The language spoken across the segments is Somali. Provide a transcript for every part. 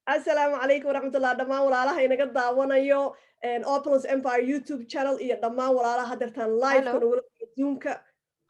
Asalaamu calaykum waraxmatullaah dhammaan walaalaha inaga daawanayo Opulence Empire YouTube channel iyo dhammaan walaalaha hadeertaan live-ka Hello. nagula Zoom-ka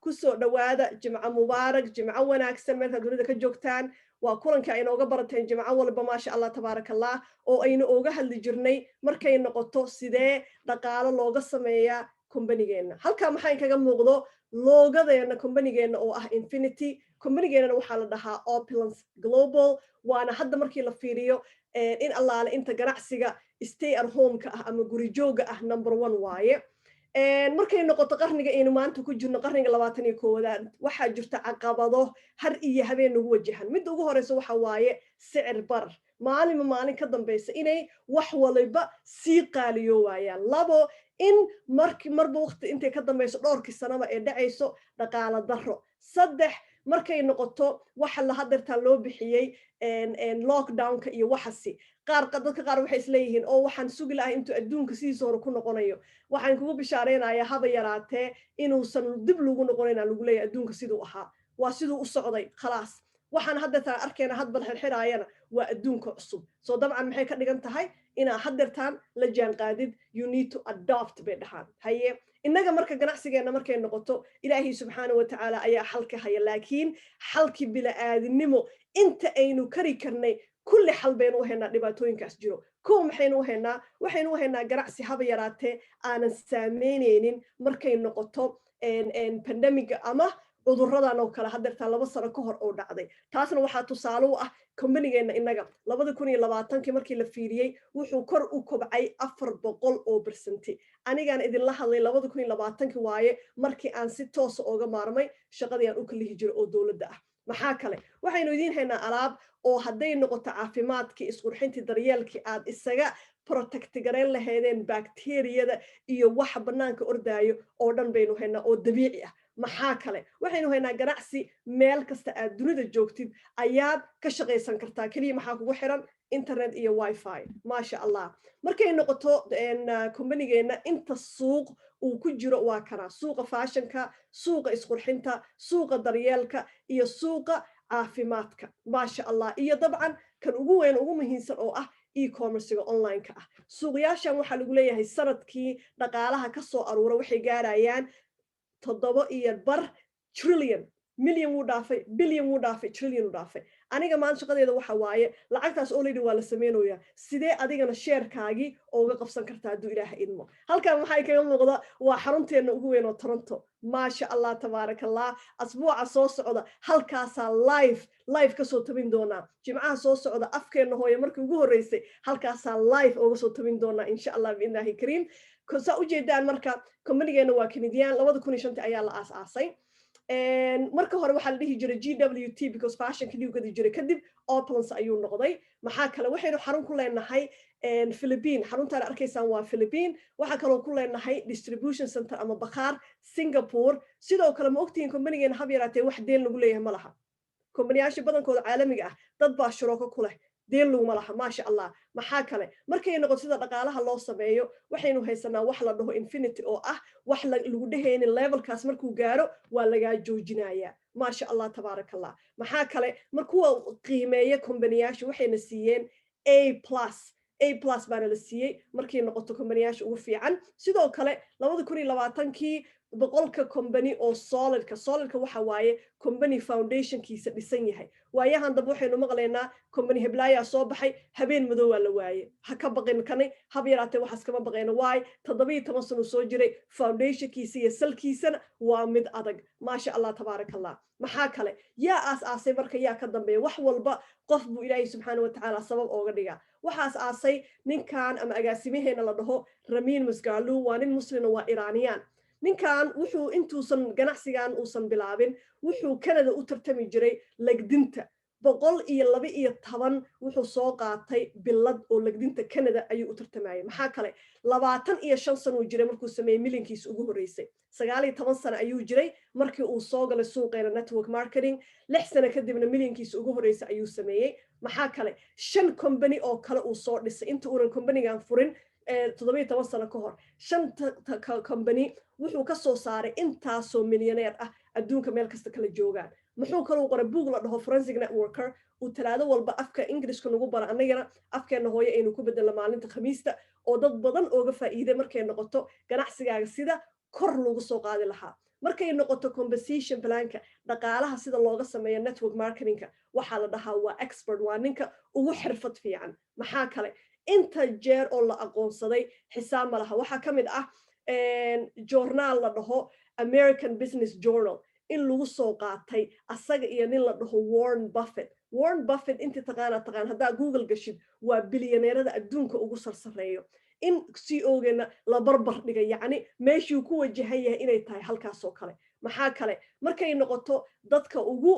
ku soo dhawaada Jimco Mubaarak Jimco wanaagsan meelka dunida ka joogtaan waa kulanka ay inooga barateen Jimco walba maasha Allah tabaarakallah oo aynu ooga hadli jirnay markay noqoto sidee dhaqaale looga sameeyaa kumbanigeena halka maxay kaga muuqdo loogadeena kumbanigeena oo ah Infinity kumbanigeena waxaa la dhahaa Opulence Global waana hadda markii la fiiriyo in allaale inta ganacsiga stay at home-ka ah ama guri jooga ah number 1 waaye markay noqoto qarniga aynu maanta ku jirno qarniga 21aad waxaa jirta caqabado har iyo habeen nagu wajahan mid ugu horeysa waxa waaye sicir barar maalin ka dambaysa inay wax waliba sii qaaliyo waayaan labo in marba waqti intay ka dambayso dhowrkii sanaba ee dhacayso dhaqaale daro saddex markay noqoto waxa la hadeertaan loo bixiyey lockdown-ka iyo waxasi dadka qaar waxay isleeyihiin oo waxaan sugi lahay intuu adduunka sidiisa hore ku noqonayo waxaan kugu bishaareynaya haba yaraatee inuusan dib lagu noqonayna lagu leeyahay adduunka siduu ahaa waa siduu u socday khalaas waxaan hadeertaan arkayna hadbal xirxiraayana waa adduunka cusub soo dabcan maxay ka dhigan tahay inaa hadeertaan la jaanqaadid you need to adopt bay dhahaan haye innaga marka ganacsigeena markay noqoto ilaahay subxaanahu watacaala ayaa xalka haya laakiin xalkii bila'aadinimo inta aynu kari karnay kulli xal baynu u haynaa dhibaatooyinkaas jiro kow waxaynu u haynaa ganacsi haba yaraatee aanan saameynaynin markay noqoto pandemiga ama cudurradan oo kale hadeertaan 2 sano ka hor oo dhacday taasna waxaa tusaale u ah kumbanigeena innaga 2020 markii la fiiriyey wuxuu kor u kobcay 400% anigaan idinla hadlay 2020 waaye markii aan si toos ooga maarmay shaqadii aan u kalihi jiro oo dowladda ah maxaa kale waxaynu idiin haynaa alaab oo hadday noqoto caafimaadkii isqurxintii daryeelkii aad isaga protect gareyn lahaydeen bakteeriyada iyo waxa bannaanka ordaayo oo dhan baynu haynaa oo dabiici ah maxaa kale waxaynu haynaa ganacsi meel kasta aad dunida joogtid ayaad ka shaqaysan kartaa keliya maxaa kugu xiran internet iyo wifi maasha allah markay noqoto kumbanigeena inta suuq uu ku jiro waa kana suuqa fashionka suuqa isqurxinta suuqa daryeelka iyo suuqa caafimaadka maasha allah iyo dabcan kan ugu weyn ugu muhiimsan oo ah e-commerce-ga online-ka ah suuqyaashan waxaa lagu leeyahay sanadkii dhaqaalaha ka soo aruura waxay gaarayaan 7.5 trillion million wuu dhaafay billion wuu dhaafay trillion wuu dhaafay aniga maan shaqadeeda waxa waaye lacagtaas already waa la sameynaya sidee adigana sheerkaagii ooga qabsan kartaa hadduu ilaaha idmo halkan maxay kaga muuqda waa xarunteena ugu weyn oo Toronto maasha allah tabaarakallah asbuuca soo socda halkaasaa live ka soo tabin doonaa jimcaha soo socda afkeena hooyo markii ugu horeysay halkaasaa live ooga soo tabin doonaa insha allah biidnaahi kariim saa ujeedaan marka kumbanigeena waa Canadian 2005 ayaa la aasaasay marka hore waxaa la dhihi jiray GWT because fashion kaliya gadi jiray kadib Opulence ayuu noqday maxaa kale waxaynu xarun ku leenahay Philippine xaruntaan arkaysaan waa Philippine waxa kale oo ku leenahay distribution center ama bakhaar Singapore sidoo kale ma ogtihiin kumbanigeena hab yaraatee wax deen lagu leeyahay ma laha kumbaniyaasha badankooda caalamiga ah dad baa shiroko ku leh deen laguma laha maasha allah maxaa kale markay noqoto sida dhaqaalaha loo sameeyo waxaynu haysanaa wax la dhaho Infinity oo ah wax lagu dhehaynin levelkaas markuu gaaro waa lagaa joojinayaa maasha allah tabaarakallah maxaa kale markuu qiimeeyo kumbaniyaasha waxayna siiyeen A+ baana la siiyey markay noqoto kumbaniyaasha ugu fiican sidoo kale 2020kii boqolka company oo solidka waxa waaye company foundationkiisa dhisan yahay waayahan dab waxaynu maqlaynaa company heblaaya soo baxay habeen madow waa la waaye ha ka baqin kanay hab yaraatee waxaas kama baqayna waay 17 sano soo jiray foundationkiisa iyo salkiisana waa mid adag maasha allah tabaarakallah maxaa kale yaa aasay marka yaa ka dambeeya wax walba qof buu ilaahay subxaanahu watacaala sabab ooga dhigaa waxaas aasay ninkan ama agaasimaheena la dhaho Ramin Musgalu waa nin muslina waa Iraaniyaan ninkan wuxuu intuusan ganacsigan uusan bilaabin wuxuu Canada u tartami jiray lagdinta 112 wuxuu soo qaatay bilad oo lagdinta Canada ayuu u tartamayay maxaa kale 25 sano jiray markuu sameeyay milyankiisa ugu horeysay 19 sano ayuu jiray markii uu soo galay suuqeena network marketing 6 sano kadibna milyankiisa ugu horeysay ayuu sameeyay maxaa kale 5 company oo kale uu soo dhisay inta uunan company-gan furin 17 sano ka hor 5 company wuxuu ka soo saaray intaasoo milyaneer ah adduunka meel kasta kala joogaan muxuu kaloo qoray buug la dhaho forensic networker uu talaado walba afka ingilishka nagu bara annagana afkeena hooyo aynu ku bedelo maalinta khamiista oo dad badan ooga faa'iiday markay noqoto ganacsigaaga sida kor lagu soo qaadi lahaa markay noqoto compensation planka dhaqaalaha sida looga sameeyo network marketingka waxaa la dhahaa waa expert waa ninka ugu xirfad fiican maxaa kale inta jeer oo la aqoonsaday xisaab ma laha waxaa ka mid ah journaal la dhaho American Business Journal in lagu soo qaatay asaga iyo nin la dhaho Warren Buffett intii taqaan haddaa Google gashid waa bilyaneerada adduunka ugu sarsareeyo in CEO-geena la barbar dhigay yacni meeshuu ku wajahan yahay inay tahay halkaas oo kale maxaa kale markay noqoto dadka ugu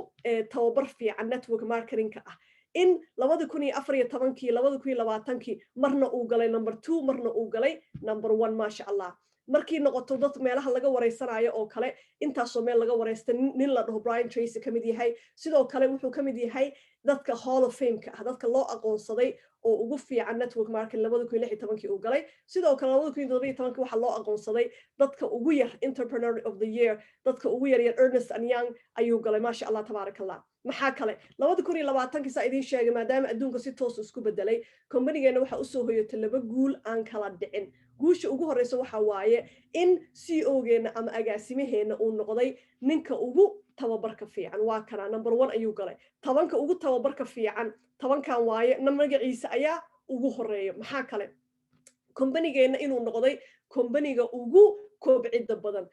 tababar fiican network marketingka ah in 2014 2020 marna uu galay number 2 marna uu galay number 1 maasha Allah markii noqoto dad meelaha laga wareysanayo oo kale intaasoo meel laga wareysta nin la dhaho Brian Tracy ka mid yahay sidoo kale wuxuu ka mid yahay dadka Hall of Fame ka ah dadka loo aqoonsaday oo ugu fiican network marketing 2016 uu galay sidoo kale 2017 waxa loo aqoonsaday dadka ugu yar entrepreneur of the year dadka ugu yar Ernest & Young ayuu galay maasha Allah tabarakallah maxaa kale 2020 saa idin sheegay maadaama adduunka si toos isku bedelay company-geena waxa u soo hoyatay laba guul aan kala dhicin guusha ugu horeysa waxa waaye in CEO-geena ama agaasimaheena uu noqday ninka ugu tababarka fiican waa kana number 1 ayuu galay 10ka ugu tababarka fiican 10kan waaye magaciisa ayaa ugu horeeyo maxaa kale company-geena inuu noqday company-ga ugu kobcida badan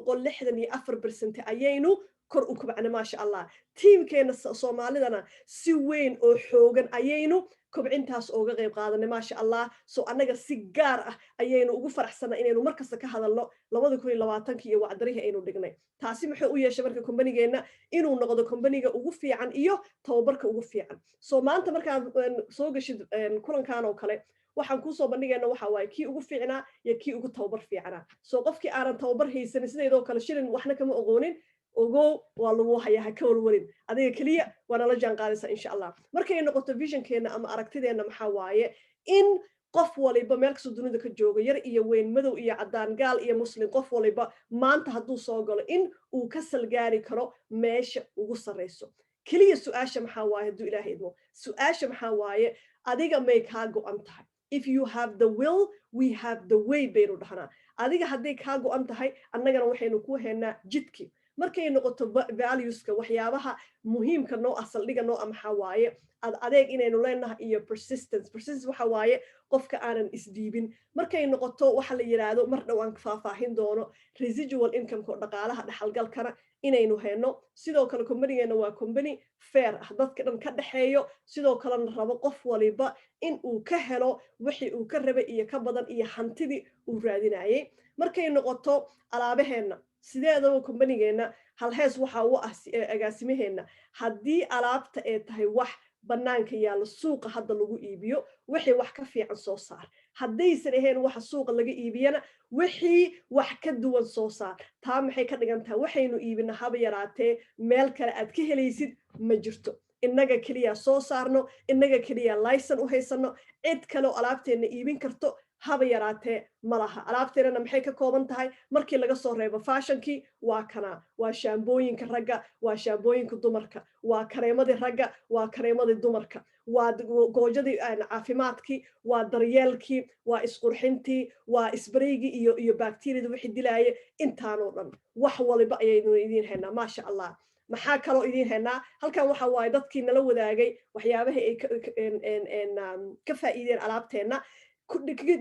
364% ayaynu kor u kobcnay maasha Allah teamkeena Soomaalidana si weyn oo xoogan ayaynu kobcintaas ooga qayb qaadanay maasha Allah soo anaga si gaar ah ayaynu ugu faraxsanaa inaynu markasta ka hadalno 2020 iyo wacdarihi aynu dhignay taasi maxay u yeeshay marka company-geena inuu noqdo company-ga ugu fiican iyo tababarka ugu fiican soo maanta markaan soo gashid kulankan oo kale waxaan ku soo bandhigayna waxa waaye kii ugu fiicnaa iyo kii ugu tababar fiicnaa soo qofkii aanan tababar haysan sideedoo kale shilin waxna kama oqoonin ogow waa lagu hayaa ka walwalin adiga kaliya waa nala jaan qaadaysaa insha Allah markay noqoto visionkeena ama aragtideena maxaa waaye in qof waliba meel kasta dunida ka joogo yar iyo weyn madow iyo cadaan gaal iyo muslim qof waliba maanta hadduu soo galo in uu ka salgaari karo meesha ugu sareyso kaliya su'aasha maxaa waaye hadduu ilaahay idmo su'aasha maxaa waaye adiga may kaa go'an tahay if you have the will we have the way baynu dhahnaa adiga hadday kaa go'an tahay annagana waxaynu ku haynaa jidki markay noqoto valueska waxyaabaha muhiimka noo ah saldhiga noo ah maxaa waaye adeeg inaynu leenahay iyo persistence waxa waaye qofka aanan isdiibin markay noqoto waxa la yiraahdo mar dhow aan faahfaahin doono residual income ko dhaqaalaha dhaxalgalkana inaynu hayno sidoo kale company-geena waa company fair ah dadka dhan ka dhaxeeyo sidoo kalena rabo qof waliba in uu ka helo wixii uu ka rabay iyo ka badan iyo hantidii uu raadinayay markay noqoto alaabaheena sideedaba company-geena hal hees waxa uu ah agaasimaheena haddii alaabta ay tahay wax banaanka yaala suuqa hadda lagu iibiyo wixii wax ka fiican soo saar haddaysan ahayn waxa suuqa laga iibiyana wixii wax ka duwan soo saar taa maxay ka dhigan tahay waxaynu iibina haba yaraatee meel kale aad ka helaysid ma jirto innaga kaliya soo saarno innaga kaliya license u haysano cid kale oo alaabteena iibin karto haba yaraatee malaha alaabteena maxay ka kooban tahay markii laga soo reebo fashionkii waa kana waa shaambooyinka ragga waa shaambooyinka dumarka waa kareemadii ragga waa kareemadii dumarka waa goojadii caafimaadkii waa daryeelkii waa isqurxintii waa isbareygii iyo bakteeriyada wixii dilaaye intaanoo dhan wax waliba ayaynu idiin haynaa maasha Allah maxaa kaloo idiin haynaa halkan waxa waaye dadkii nala wadaagay waxyaabaha ay ka faa'iideen alaabteena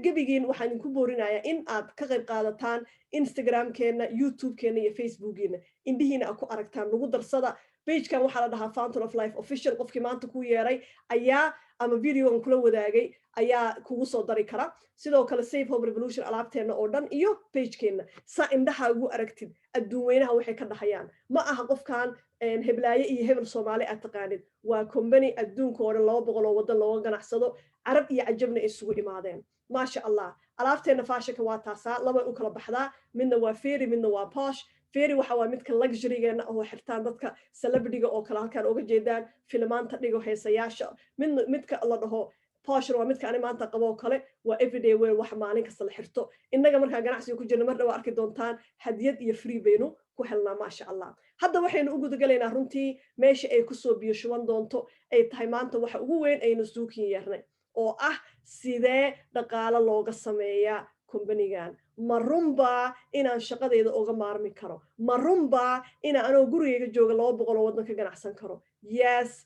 gebigiin waxaan idinku boorinayaa in aad ka qayb qaadataan Instagram-keena YouTube-keena iyo Facebook-geena indhihiina aad ku aragtaan lagu darsada page-kan waxaa la dhahaa Fountain of Life official qofkii maanta ku yeeray ayaa ama video-gan kula wadaagay ayaa kugu soo dari kara sidoo kale Safe Home Revolution alaabteena oo dhan iyo page-keena saa indhaha ugu aragtid adduun weynaha waxay ka dhahayaan ma aha qofkan heblaaye iyo hebel Soomaali aad taqaanid waa company adduunka oo dhan 200 oo wadan looga ganacsado carab iyo cajabna isugu imaadeen maasha Allah alaabteena faashika waa taasaa laba u kala baxdaa midna waa fairy midna waa posh fairy waxa waa midka luxury-geena oo xirtaan dadka celebrity-ga oo kala halkaan uga jeedaan filmaanta dhigo heesayaasha midka la dhaho posh waa midka ani maanta qabo kale waa everyday wear wax maalin kasta la xirto innaga markaa ganacsiga ku jirna mar dhaw arki doontaan hadiyad iyo free baynu ku helnaa maasha allah hadda waxaynu u gudagalaynaa runtii meesha ay kusoo biyo shuban doonto ay tahay maanta waxa ugu weyn aynu suukin yeernay oo ah sidee dhaqaalo looga sameeyaa kombanigan ma runbaa inaan shaqadayda uga maarmi karo ma runbaa inaan anoo gurigayga jooga 200 oo waddan ka ganacsan karo yes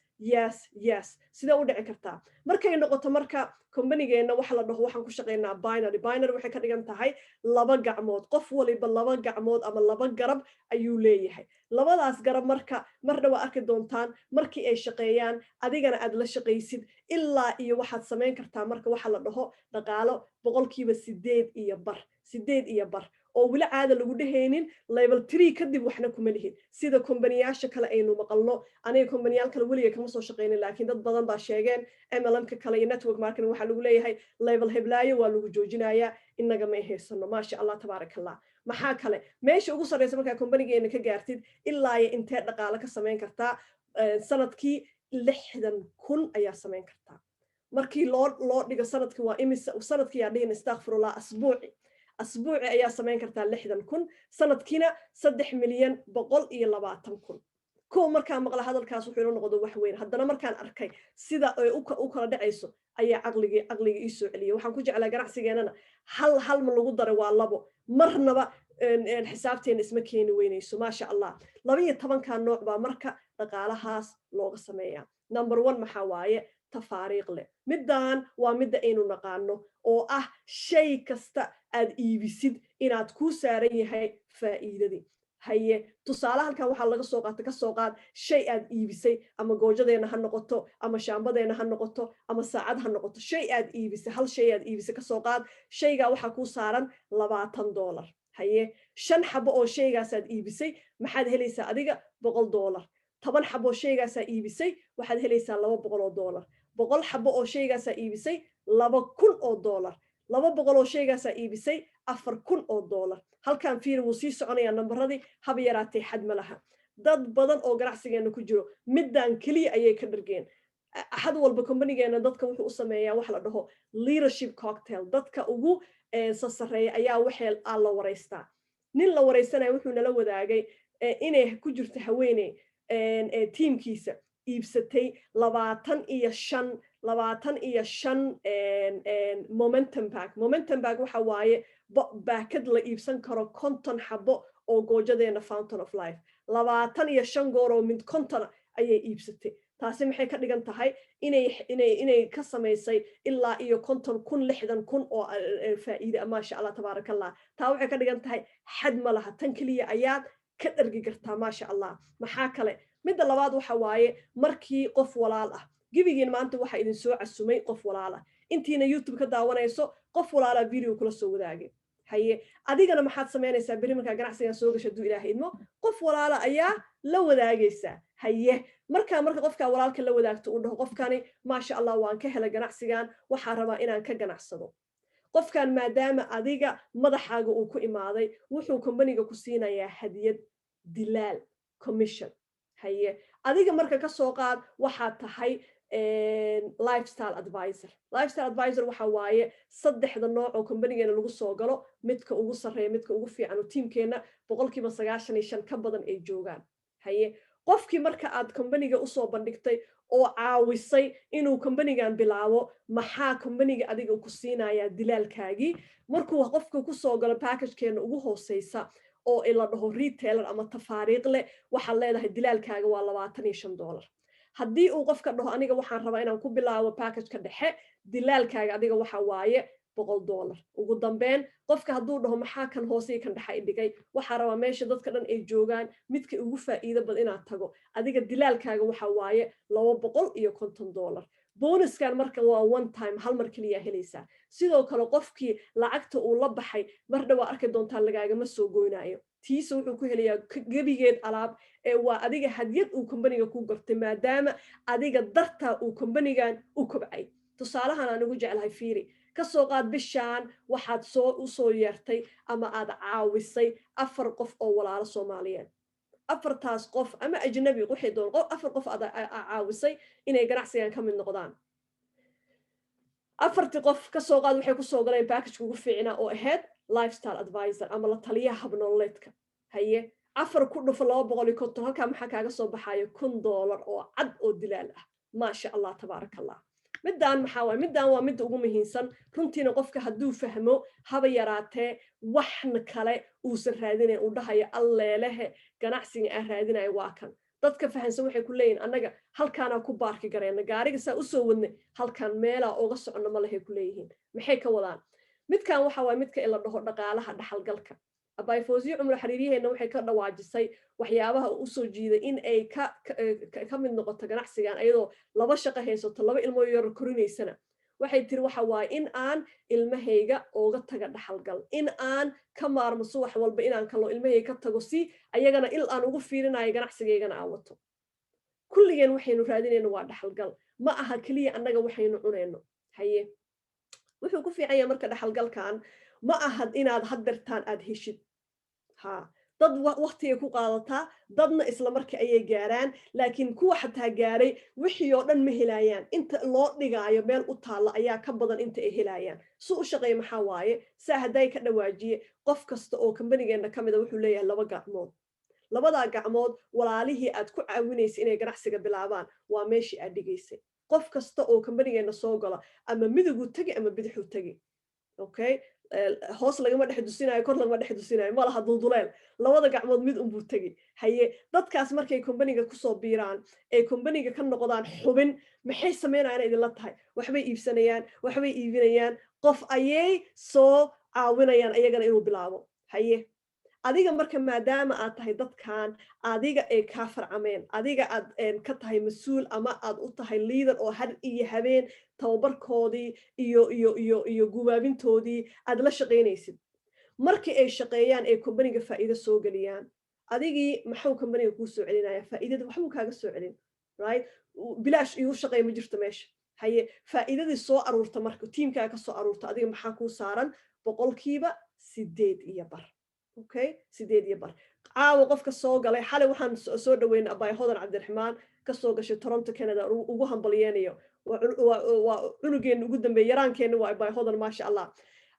sidee u dhici kartaa markay noqoto marka kombanigeenna waxa la dhaho waxaan ku shaqaynaa binary waxay ka dhigan tahay laba gacmood qof waliba laba gacmood ama laba garab ayuu leeyahay labadaas garab marka mar dhawa arki doontaan markii ay shaqeeyaan adigana aad la shaqaysid ilaa iyo waxaad samayn kartaa marka waxa la dhaho dhaqaalo 8% oo wili caada lagu dhahaynin level 3 kadib waxna kuma lihid sida kombaniyaasha kale aynu maqalno aniga kombaniyaal kale weliga kama soo shaqeynin laakiin dad badan baa sheegeen MLM-ka kale iyo network marketing waxa lagu leeyahay level heblaayo waa lagu joojinayaa inaga ma haysano maasha Allah tabaarakallah maxaa kale meesha ugu sareysa marka kombanigeena ka gaartid ilaa iyo intee dhaqaale ka sameyn kartaa sanadkii 60,000 ayaa sameyn kartaa markii loo dhigo sanadkii waa imisa sanadkii yaa dhihin astaghfirullah asbuuci ayaa sameyn kartaa 60,000 sanadkiina 3,120,000 koo markaa maqla hadalkaas wuxuu ila noqdo wax weyn haddana markaan arkay sida ay u kala dhacayso ayaa aqliga ii soo celiyay waxaan ku jeclaa ganacsigeenana hal ma lagu daray waa labo marnaba xisaabteena isma keeni weynayso maasha allah 12 nooc baa marka dhaqaalahaas looga sameeyaa number 1 maxaa waaye tafaariiq leh midaan waa midda aynu naqaano oo ah shay kasta aad iibisid inaad ku saaran yahay faa'iidadii haye tusaale halkan waxaa laga soo qaata ka soo qaad shay aad iibisay ama goojadeena ha noqoto ama shaambadeena ha noqoto ama saacad ha noqoto shay aad iibisay hal shay aad iibisay ka soo qaad shaygaa waxaa ku saaran $20 haye 5 xabo oo shaygaas aad iibisay maxaad helaysaa adiga $100 10 xabo oo shaygaas aad iibisay waxaad helaysaa $200 100 xabo oo shaygaas aad iibisay $2,000 200 oo shaygaas aad iibisay $4,000 halkan fiir wuu sii soconayaa nambaradii haba yaraatay xad ma laha dad badan oo ganacsigeena ku jiro midaan kaliya ayay ka dhargeen axad walba kombanigeena dadka wuxuu u sameeyaa wax la dhaho leadership cocktail dadka ugu sasareeya ayaa waxay la wareystaa nin la wareysanaya wuxuu nala wadaagay inay ku jirto haweeney tiimkiisa iibsatay 25 momentum pack waxa waaye baakad la iibsan karo 50 xabo oo goojadeena fountain of life 25 goor oo mid 50 ayay iibsatay taasi maxay ka dhigan tahay inay ka samaysay ilaa iyo 50,000 oo faa'iido maasha Allah tabaarakallah taa waxay ka dhigan tahay xad ma laha tan kaliya ayaad ka dhargi kartaa maasha Allah maxaa kale midda labaad waxa waaye markii qof walaal ah gibigiin maanta waxa idin soo casumay qof walaal ah intiina YouTube ka daawanayso qof walaala video kula soo wadaagay haye adigana maxaad sameynaysaa bari markaa ganacsiga soo gasho duu ilaahay idmo qof walaala ayaa la wadaagaysaa haye marka qofka walaalka la wadaagto uu dhaho qofkani maasha Allah waan ka helay ganacsigan waxa rabaa inaan ka ganacsado qofkan maadaama adiga madaxaaga uu ku imaaday wuxuu kombaniga ku siinayaa hadiyad dilaal commission haye adiga marka ka soo qaad waxaad tahay lifestyle advisor waxa waaye saddexda nooc oo kombanigeena lagu soo galo midka ugu sarreeya midka ugu fiican oo tiimkeena 95% ka badan ay joogaan haye qofkii marka aad kombaniga u soo bandhigtay oo caawisay inuu kombanigan bilaabo maxaa kombaniga adiga ku siinayaa dilaalkaagii markuu qofka ku soo galo packagekeena ugu hooseysa oo ila dhaho retailer ama tafaariiq leh waxa leedahay dilaalkaaga waa $25 haddii uu qofka dhaho aniga waxaan rabaa inaan ku bilaabo package-ka dhexe dilaalkaaga adiga waxa waaye $100 ugu dambeyn qofka hadduu dhaho maxaa kan hoose kan dhexe i dhigay waxa rabaa meesha dadka dhan ay joogaan midka ugu faa'iido badan inaad tago adiga dilaalkaaga waxa waaye $250 bonuskan marka waa one time hal mar kaliya helaysaa sidoo kale qofkii lacagta uu la baxay mar dhawa arki doontaa lagaagama soo goynaayo tiisa wuxuu ku helayaa gebigeed alaab waa adiga hadiyad uu kombaniga ku gartay maadaama adiga dartaa uu kombanigan u kobcay tusaalahan aan ugu jeclahay fiiri ka soo qaad bishaan waxaad u soo yeertay ama aad caawisay 4 qof oo walaalo Soomaaliyeed 4taas qof ama ajnabi wixii doon 4 qof aad caawisay inay ganacsigan ka mid noqdaan 4 qof ka soo qaad waxay ku soo galeen package ugu fiicnaa oo ahayd lifestyle advisor ama la taliyaha hab nololeedka haye afar ku dhufo $250 halkaa maxaa kaaga soo baxayo $1,000 oo cad oo dilaal ah maasha allah tabaaraka allah midaan maxaa waaye midaan waa midda ugu muhiimsan runtiina qofka hadduu fahmo haba yaraatee waxna kale uusan raadinayn uu dhahayo alleelehe ganacsiga aan raadinayo waa kan dadka fahansan waxay ku leeyihin annaga halkaanaa ku baarki gareyna gaariga saa usoo wadnay halkaan meelaa ooga socono ma lehay ku leeyihiin maxay ka wadaan midkan waxa waaye midka in la dhaho dhaqaalaha dhaxalgalka abay fawziyo cumar xariiriyeena waxay ka dhawaajisay waxyaabaha u soo jiiday in ay ka mid noqoto ganacsigan ayadoo laba shaqo haysato laba ilmo yar korinaysana waxay tiri waxa waaye in aan ilmahayga ooga taga dhaxalgal in aan ka maarmo subax walba inaan kaloo ilmahayga ka tago si ayagana il aan ugu fiirinayo ganacsigaygana aan wato kulligeen waxaynu raadinayno waa dhaxalgal ma aha keliya annaga waxaynu cunayno haye wuxuu ku fiican yahay marka dhaxalgalkan ma aha inaad haddartaan aad heshid ha dad waqtiga ku qaadataa dadna isla markii ayay gaaraan laakiin kuwa xataa gaaray wixii oo dhan ma helayaan inta loo dhigaayo meel u taalla ayaa ka badan inta ay helayaan si u shaqeeya maxaa waaye saa hadday ka dhawaajiye qof kasta oo kambanigeenna ka mida wuxuu leeyahay laba gacmood labadaa gacmood walaalihii aad ku caawinaysa inay ganacsiga bilaabaan waa meeshii aad dhigaysay qof kasta oo kambanigeenna soo gala ama midigu tegi ama bidixu tegi okay hoos lagama dhex dusinayo kor lagama dhex dusinayo ma laha dulduleel labada gacmood mid unbuu tegi haye dadkaas markay kombaniga kusoo biiraan ee kombaniga ka noqdaan xubin maxay sameynayaan idinla tahay waxbay iibsanayaan waxbay iibinayaan qof ayay soo caawinayaan ayagana inuu bilaabo haye adiga marka maadaama aad tahay dadkan adiga ay kaa farcameen adiga aad ka tahay mas-uul ama aad u tahay liader oo har iyo habeen tababarkoodii iyo gubaabintoodii aad la shaqaynaysid markii ay shaqeeyaan ee kombaniga faa'iido soo geliyaan adigii maxuu kombaniga kuu soo celinaya faa'iidada waxbuu kaaga soo celin right bilaash igu shaqeey ma jirto meesha haye faa'iidadii soo aruurta marka tiimkaa ka soo aruurta adiga maxaa kuu saaran 8% okay 8% caawa qofka soo galay xalay waxaan soo dhaweynay abay hodan cabdiraxmaan ka soo gashay Toronto Canada ugu hambalyeeyo waa cunugeen ugu dambeeyay yaraankeen waa abay hodan maasha Allah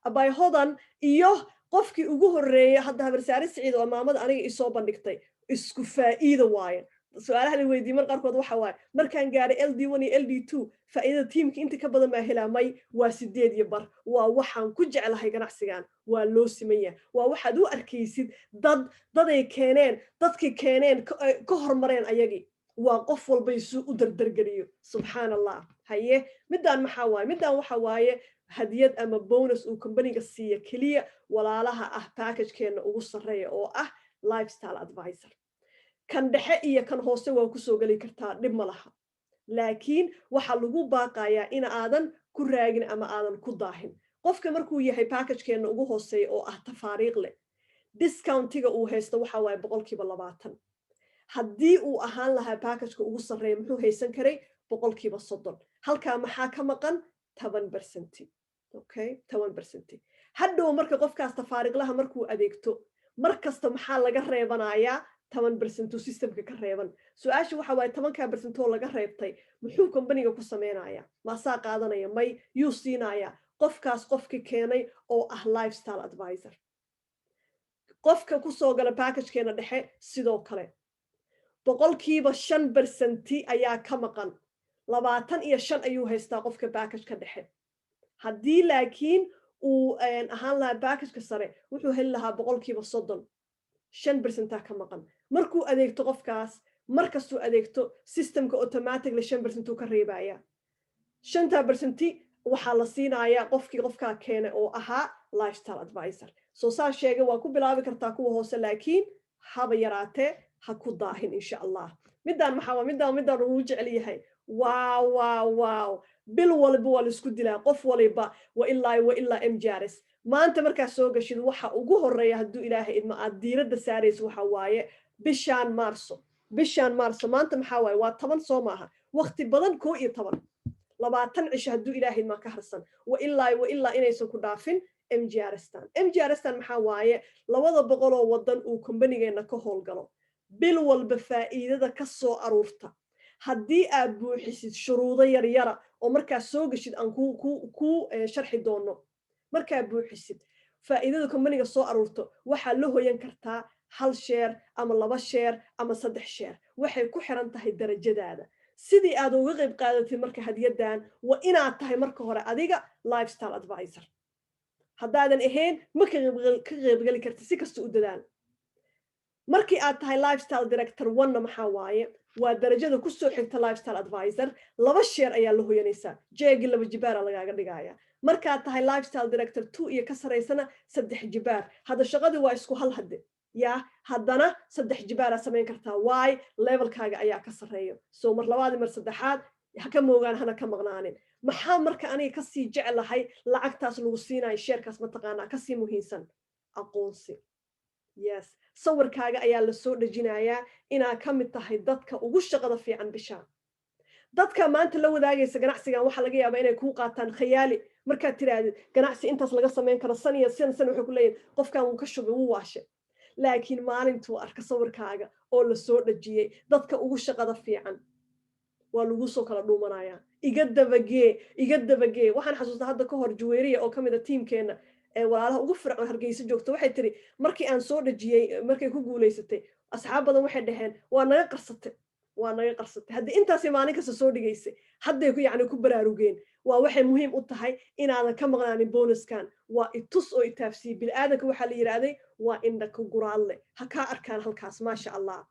abay hodan iyo qofkii ugu horeeyay hadda habarsaari Saciid oo maamada aniga isoo bandhigtay isku faa'iido waaye su'aalaha la weydiiyay mar qaarkood waxa waaye markaan gaaray LD1 iyo LD2 faa'iidada tiimka inta ka badan ma helamay waa 8% waa waxaan ku jeclahay ganacsigan waa loo simaya waa waxaad u arkaysid daday keeneen dadkii keeneen ka hormareen ayagii waa qof walba isu u dardargeliyo subxaanallah haye midaan maxaa waaye midaan waxa waaye hadiyad ama bonus uu kombaniga siiya keliya walaalaha ah packagekeena ugu sarreeya oo ah lifestyle advisor kan dhexe iyo kan hoose waa ku soo gali kartaa dhib ma laha laakiin waxa lagu baaqayaa in aadan ku raagin ama aadan ku daahin qofka markuu yahay packagekeena ugu hooseeya oo ah tafaariiq leh discountiga uu haysto waxa waaye 20% haddii uu ahaan lahaa packageka ugu sarreeya muxuu haysan karay 30% halkaa maxaa ka maqan 10% okay 10% hadhow marka qofkaas tafaariiqlaha markuu adeegto mar kasta maxaa laga reebanayaa 10% systemka ka reeban su'aashu waxa waaye 10% oo laga reebtay muxuu kombaniga ku sameynayaa ma saa qaadanaya may yuu siinaya qofkaas qofkii keenay oo ah lifestyle advisor qofka ku soo gala packagekeena dhexe sidoo kale 5% ayaa ka maqan 25 ayuu haystaa qofka packageka dhexe haddii laakiin uu ahaan lahaa packageka sare wuxuu heli lahaa 30% 5% ka maqan markuu adeegto qofkaas markastuu adeegto systemka automatically 5% uu ka reebaya 5% waxaa la siinayaa qofkaa keenay oo ahaa lifestyle advisor soo saa sheegay waa ku bilaabi kartaa kuwa hoose laakiin haba yaraatee ha ku daahin insha Allah midaan maxaa midaan uu jecel yahay wow bil walba waa la isku dilaa qof waliba wa illaa MJRS maanta markaa soo gashid waxa ugu horeeya hadduu ilaahay idma aad diiradda saarayso waxa waaye bishaan maarso maanta maxaa waaye waa 10 soo maaha waqti badan 11 20 cisho hadduu ilaahay idma ka harsan wa illaa inaysan ku dhaafin MJRStan maxaa waaye 200 oo wadan uu kombanigeena ka howlgalo bil walba faa'iidada ka soo aruurta haddii aad buuxisid shuruudo yar oo markaa soo gashid aan ku sharxi doono markaa buuxisid faa'iidada kombaniga soo aruurto waxaa la hoyan kartaa hal share ama 2 share ama 3 share waxay ku xiran tahay darajadaada sidii aad uga qayb qaadatay marka hadiyadan waa inaad tahay marka hore adiga lifestyle advisor haddaadan ahayn ma ka qaybgali kartid si kasta u dadaal markii aad tahay lifestyle director 1 maxaa waaye waa darajada ku soo xigta lifestyle advisor 2 share ayaa la hoyanaysaa jeegi 2 jibaar lagaaga dhigaya markaad tahay lifestyle director 2 iyo ka sareysana 3 jibaar hada shaqadii waa isku hal hadde ya haddana 3 jibaar samayn kartaa why levelkaaga ayaa ka sareeyo soo mar labaad mar saddexaad ha ka moogaan hana ka maqnaanin maxaa marka aniga ka sii jecelahay lacagtaas lagu siinayo sharekaas ma taqaanaa ka sii muhiimsan aqoonsi yes sawirkaaga ayaa la soo dhajinayaa inaa ka mid tahay dadka ugu shaqada fiican bishaan dadka maanta la wadaagaysa ganacsigan waxa laga yaabaa inay kuu qaataan khayaali markaad tiraahdo ganacsi intaas laga samayn karo san wuxuu ku leeyahay qofkan wuu ka shubay wuu waashay laakiin maalintuu arka sawirkaaga oo la soo dhajiyey dadka ugu shaqada fiican waa lagu soo kala dhuumanaya iga dabagee waxaan xasuustaa hadda ka hor Juweeriya oo kamid ah teamkeena walaalaha ugu fircoon Hargeysa joogto waxay tiri markii aan soo dhajiyay markay ku guuleysatay asxaab badan waxay dhaheen waa naga qarsatay haddii intaas maalin kasta soo dhigaysay hadday ku baraarugeen waa waxay muhiim u tahay inaadan ka maqnaanin bonuskan waa itus oo itaafsiye bilaadanka waxaa la yiraahday waa indha ku guraadle ha ka arkaan halkaas maasha Allah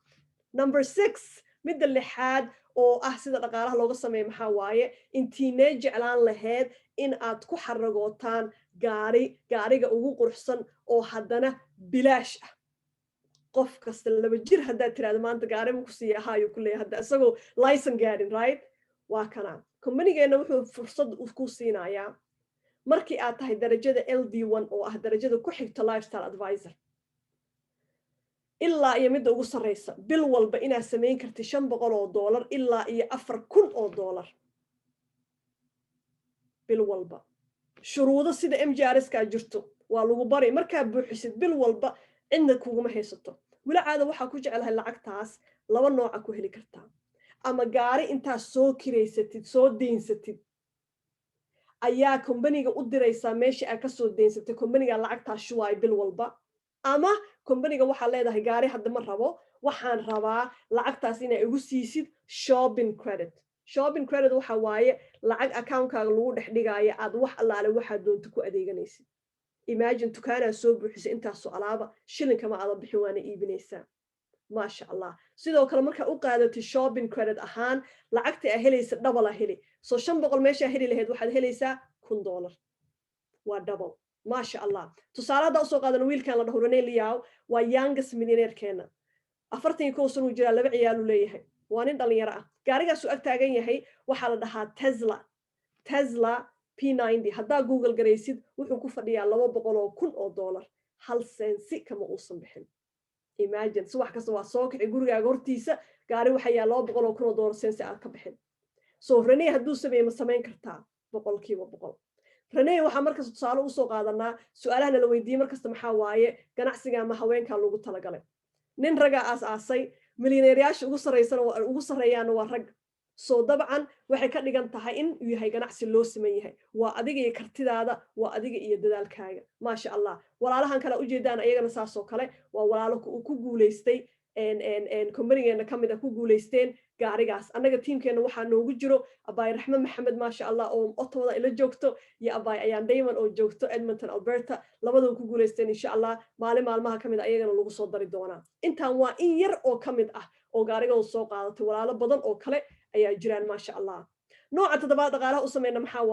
number 6 midda lixaad oo ah sida dhaqaalaha looga sameeyo maxaa waaye intiinee jeclaan lahayd in aad ku xaragootaan gaariga ugu quruxsan oo haddana bilaash ah qof kasta 2 jir haddaad tiraahdo maanta gaari ma ku siiya ahaayo ku leeyahay hadda isagoo license gaadhin right waa kana company-geena wuxuu fursad ku siinayaa markii aad tahay darajada LD1 oo ah darajada ku xigta lifestyle advisor ilaa iyo midda ugu sareysa bil walba inaad samayn kartid $500 ilaa iyo $4,000 bil walba shuruudo sida MJRS-ka jirto waa lagu bari markaa buuxisid bil walba cidna kuguma haysato wala caada waxaa ku jecelahay lacagtaas 2 nooc ku heli kartaa ama gaari intaa soo kireysatid soo deensatid ayaa company-ga u diraysaa meesha aad ka soo deensatay company-ga lacagtaas shuwaay bil walba ama company-ga waxaa leedahay gaari hadda ma rabo waxaan rabaa lacagtaas inay igu siisid shopping credit waxa waaye lacag account-kaaga lagu dhex dhigaayo aad wax allaale waxaa doonto ku adeeganaysid imagine dukaanaa soo buuxisay intaasoo alaaba shilinka ma aada bixin waana iibinaysaa maasha Allah sidoo kale markaa u qaadatay shopping credit ahaan lacagta ay helaysa double heli soo 500 meesha heli lahayd waxaad helaysaa $1,000 waa double maasha Allah tusaalada soo qaadan wiilkan la dhaho René Liao waa youngest millionaire keena 41 sano uu jira 2 ciyaal uu leeyahay waa nin dhalinyaro ah gaarigaas uu ag taagan yahay waxa la dhahaa Tesla P90 haddaa Google garaysid wuxuu ku fadhiyaa $200,000 hal sensi kama uusan bixin imagine subax kasta waa soo kici gurigaaga hortiisa gaari waxa yaa $200,000 sensi aad ka bixin soo René hadduu sameeyo ma samayn kartaa 100% René waxa markaas tusaale u soo qaadanaa su'aalaha la weydiiyay markasta maxaa waaye ganacsiga ma haweenka lagu talagalay nin raga aasay milyaneeryaasha ugu sareeyaan waa rag soo dabcan waxay ka dhigan tahay in uu yahay ganacsi loo siman yahay waa adiga iyo kartidaada waa adiga iyo dadaalkaaga maasha Allah walaalahan kala u jeedaan ayagana saas oo kale waa walaalo ku guuleystay company-geena kamid ah ku guuleysteen gaarigaas annaga teamkeena waxaa noogu jiro Abaay Raxme Maxamed maasha Allah oo Ottawa ila joogto iyo Abaay ayaan Diamond oo joogto Edmonton Alberta labadaba ku guuleysteen insha Allah maalmaha kamid ayagana lagu soo dari doonaa intaan waa in yar oo kamid ah oo gaarigooda soo qaadatay walaalo badan oo kale ayaa jiraan maasha Allah nooca toddobaad dhaqaalaha u sameeyna maxaa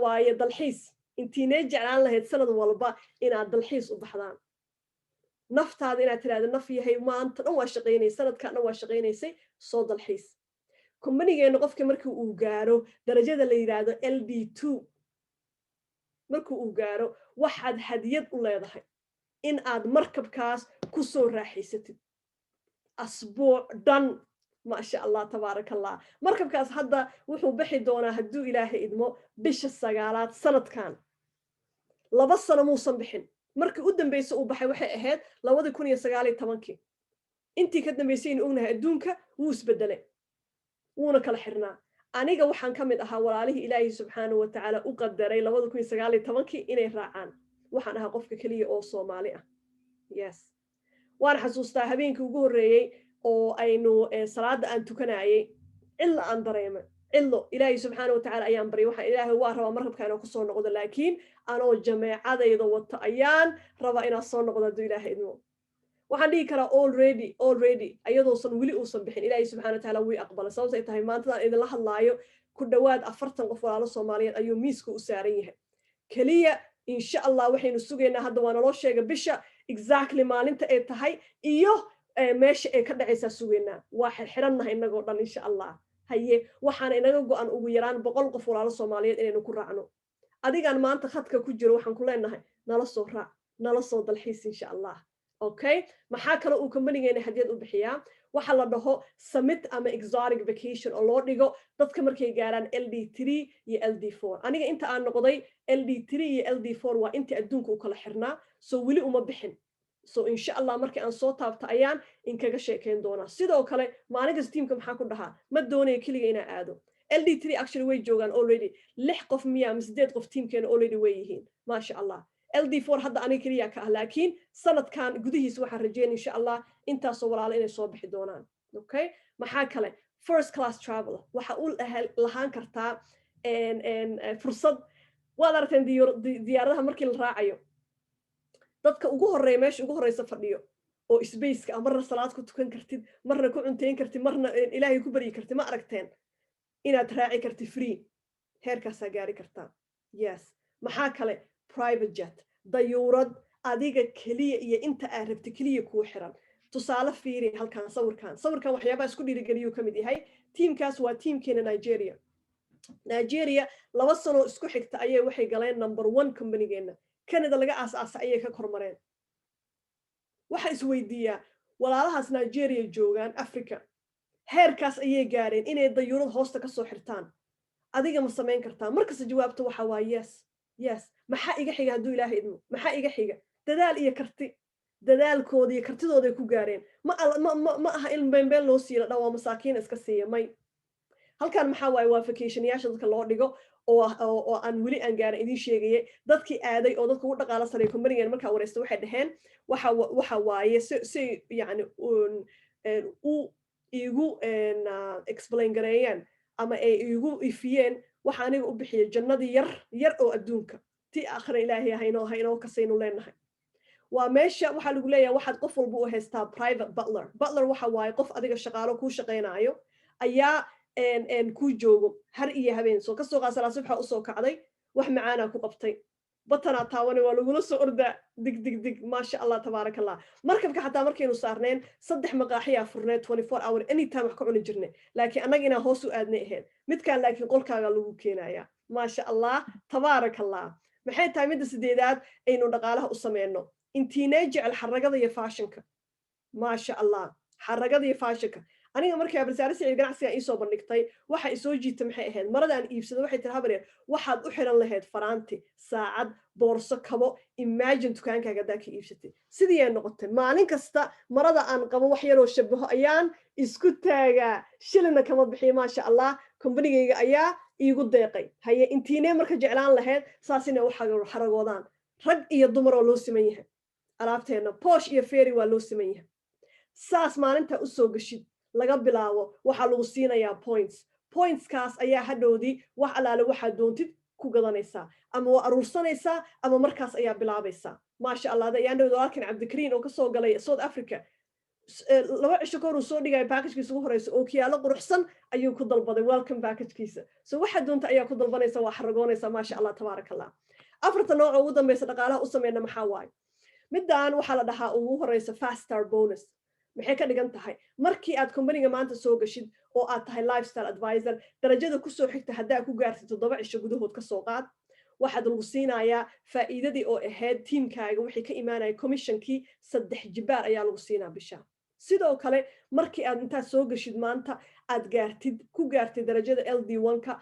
waaye dalxiis intiinee jeclaan lahayd sanad walba inaad dalxiis u baxdaan naftaada inaad tiraahdo naf yahay maanta dhan waa shaqeynayay sanadkan dhan waa shaqeynaysay soo dalxiis company-geena qofka markii uu gaaro darajada la yiraahdo LD2 markii uu gaaro waxaad hadiyad u leedahay in aad markabkaas ku soo raaxaysatid asbuuc dhan maasha Allah tabaarakallah markabkaas hadda wuxuu bixi doonaa hadduu Ilaahay idmo bisha 9aad sanadkan 2 sano muusan bixin markii u dambeysay uu baxay waxay ahayd 2019 intii ka dambeysay in ognahay adduunka wuu isbedelay wuuna kala xirnaa aniga waxaan kamid ahaa walaalihii Ilaahay subxaanahu wa ta'ala u qadaray 2019 inay raacaan waxaan ahaa qofka kaliya oo Soomaali ah yes waan xasuustaa habeenkii ugu horreeyey oo aynu salaada aan tukanayay cilla aan dareemay cillo ilaahay subxaana watacaala ayaan baryay waxaan ilaahay waa rabaa markabka inaan kusoo noqdo laakiin anoo jameecadayda wato ayaan rabaa inaan soo noqdo hadduu ilaahay idmo waxaan dhihi karaa already ayadoosan weli uusan bixin ilaahay subxana watacaala wii aqbalay sababta ay tahay maantadan idinla hadlaayo ku dhowaad 40 qof walaalo soomaaliyeed ayuu miiska u saaran yahay keliya insha allah waxaynu sugaynaa hadda waa naloo sheega bisha exactly maalinta ay tahay iyo meesha ay ka dhacaysaa sugaynaa waa xirxirannahay innagoo dhan insha allah haye waxaana inaga go-an ugu yaraan 100 qof walaalo soomaaliyeed inaynu ku raacno adigaan maanta khadka ku jiro waxaan ku leenahay nala soo raac nala soo dalxiis insha allah okay maxaa kale uu company-geena hadiyad u bixiyaa waxa la dhaho summit ama exotic vacation oo loo dhigo dadka markay gaaraan LD3 iyo LD4 aniga inta aan noqday LD3 iyo LD4 waa intii adduunka u kala xirnaa so weli uma bixin so insha allah markii aan soo taabto ayaan inkaga sheekeyn doonaa sidoo kale maalinkaas tiimka maxaa ku dhahaa ma doonayo keliga inaan aado LD3 actually way joogaan already 6 qof miya ama 8 qof tiimkeena already way yihiin maasha allah LD4 hadda aniga kaliya ka ah laakiin sanadkan gudihiisa waxaan rajeynaa insha allah intaasoo walaalo inay soo bixi doonaan okay maxaa kale first class travel waxa uu lahaan kartaa fursad waad aragteen diyaaradaha markii la raacayo dadka ugu horeeya meesha ugu horeysa fadhiyo oo spaceka marna salaad ku tukan kartid marna ku cunteyn kartid marna ilaahay ku baryi kartid ma aragteen inaad raaci kartid free heerkaasaa gaari kartaa yes maxaa kale private jet dayuurad adiga keliya iyo inta aad rabti keliya kuu xiran tusaale fiiri halkan sawirkan waxyaabaha isku dhiirigeliyuu ka mid yahay tiimkaas waa tiimkeena Nigeria 2 sano isku xigta ayay waxay galeen number 1 company-geena Canada laga aasaasay ayay ka kormareen waxa isweydiiyaa walaalahaas Nigeria joogaan Africa heerkaas ayay gaareen inay dayuurad hoosta ka soo xirtaan adiga ma samayn kartaa markasta jawaabtu waxa waa yes maxaa iga xiga hadduu ilaahay idmo maxaa iga xiga dadaal iyo karti dadaalkooda iyo kartidooda ay ku gaareen ma aha in been loo siiyo dhawaa masaakiin iska siiya may halkan maxaa waaye waa vacationyaasha dadka loo dhigo oo aan weli aan gaarin idin sheegayay dadkii aaday oo dadka ugu dhaqaala saray company-gan markaa wareysta waxay dhaheen waxa waaye si yani igu explain gareeyeen ama ay igu ifiyeen waxa aniga u bixiyay jannadii yar oo adduunka ti aakhira ilaahay haynoo kasaynu leenahay waa meesha waxaa lagu leeyahay waxaad qof walba u haystaa private butler waxa waaye qof adiga shaqaalo kuu shaqaynaayo ayaa kuu joogo har iyo habeen soo kasoo qaasala subxa usoo kacday wax macaanaa ku qabtay batanaa taawane waa lagula soo ordaa dig maasha allah tabaaraka allah markabka xataa markaynu saarneen 3 maqaaxiyaa furneed 24 hour anytime wax ka cuni jirnay laakiin annaga inaan hoos u aadnay ahayn midkaan laakiin qolkaaga lagu keenayaa maasha allah tabaaraka allah maxay tahay midda 8aad aynu dhaqaalaha u sameyno intiinay jecel xaragada iyo faashinka maasha allah xaragada iyo faashinka aniga markii abrisaarisi ganacsiga ay soo bandhigtay waxa ay soo jiitay maxay ahayd maradaan iibsado waxay tir habareer waxaad u xiran lahayd faraanti saacad boorso kabo imagine dukaankaaga daa ka iibsatay sidii ay noqotay maalin kasta marada aan qabo wax yaroo shabaho ayaan isku taagaa shilina kama bixiyo maasha allah company-gayga ayaa iigu deeqay haye intiinee marka jeclaan lahayd saas inay u xaragoodaan rag iyo dumar oo loo siman yahay alaabteena Porsche iyo Ferrari waa loo siman yahay saas maalinta u soo gashid laga bilaabo waxa lagu siinayaa pointskaas ayaa hadhowdii wax alaale waxa doontid ku gadanaysaa ama waa aruursanaysaa ama markaas ayaa bilaabaysaa maasha allah ayaan walaalkan Cabdikariin oo ka soo galay South Africa 2 cisho ka hor soo dhigay package-kiisa ugu horeysa oo kiyaalo quruxsan ayuu ku dalbaday welcome package-kiisa so waxa doonta ayaa ku dalbanaysa waa xaragoonaysa maasha allah tabaarakallah afarta nooc ugu dambaysa dhaqaalaha u sameeyna maxaa waay midaan waxa la dhahaa ugu horeysa fast star bonus maxay ka dhigan tahay markii aad company-ga maanta soo gashid oo aad tahay lifestyle advisor darajada ku soo xigta hadaa ku gaartid 7 cisho gudahood ka soo qaad waxaad lagu siinayaa faa'iidadii oo ahayd teamkaaga wixii ka imaanaya commissionkii 3 jibaar ayaa lagu siinaa bisha sidoo kale markii aad intaad soo gashid maanta aad ku gaartid darajada LD1ka